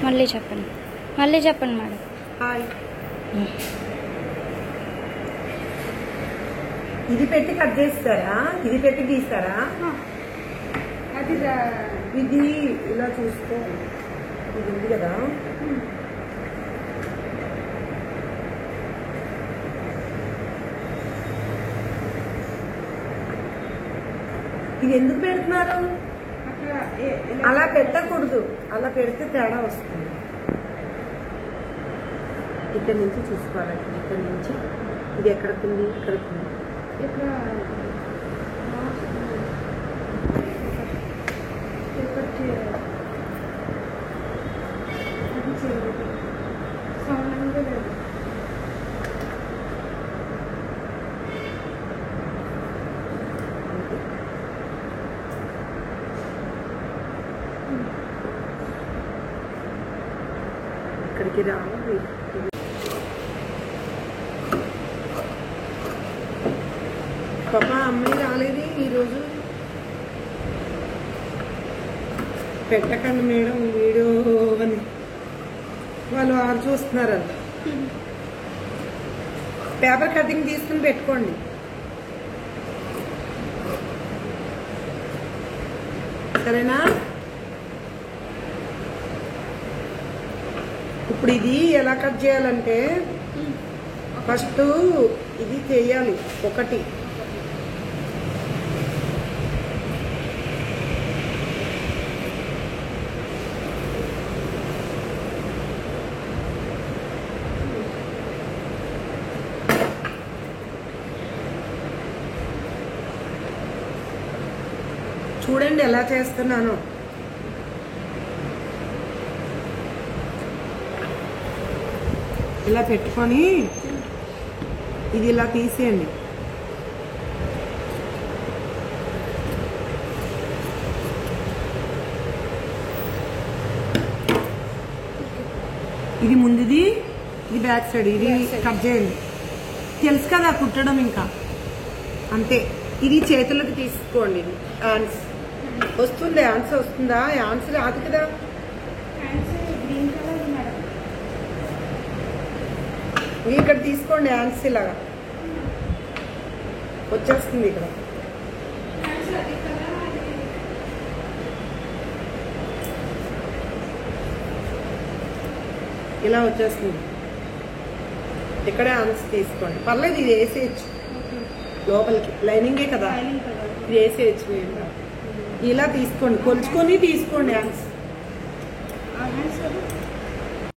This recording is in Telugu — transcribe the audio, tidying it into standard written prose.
మళ్ళీ చెప్పండి మేడం. హాయ్. ఇది పెట్టి కట్ చేస్తారా? ఇది పెట్టి గీస్తారా? ఇది ఇలా చూసుకో. ఇది ఉంది కదా, ఇది ఎందుకు పెడుతున్నారు? అలా పెట్టకూడదు, అలా పెడితే తేడా వస్తుంది. ఇక్కడ నుంచి చూసుకోవాలి. ఇక్కడ నుంచి ఇది ఎక్కడికి ఇక్కడికి ఇక్కడికి రావాలి. పాపా అమ్మాయి రాలేదు ఈరోజు. పెట్టకండి మేడం వీడియో అని వాళ్ళు ఆరు చూస్తున్నారంట. పేపర్ కటింగ్ తీసుకుని పెట్టుకోండి. సరేనా? ఇప్పుడు ఇది ఎలా కట్ చేయాలంటే ఫస్ట్ ఇది చేయాలి. ఒకటి చూడండి ఎలా చేస్తున్నాను. ఇలా పెట్టుకొని ఇది ఇలా తీసేయండి. ఇది ముందుది, ఇది బ్యాక్ సైడ్. ఇది కట్ చేయండి. తెలుసు కదా కుట్టడం, ఇంకా అంతే. ఇది చేతులకు తీసుకోండి. హ్యాండ్స్ వస్తుంది, హ్యాండ్స్ వస్తుందా? హ్యాండ్స్ రాదు కదా. ఇక్కడ తీసుకోండి హ్యాండ్స్, ఇలాగా వచ్చేస్తుంది. ఇక్కడ ఇలా వచ్చేస్తుంది. ఇక్కడ హ్యాండ్స్ తీసుకోండి. పర్లేదు, ఇది వేసేయచ్చు లోపలికి. లైనింగే కదా, ఇది వేసేయచ్చు. ఇలా తీసుకోండి, కొలుచుకొని తీసుకోండి హ్యాండ్స్.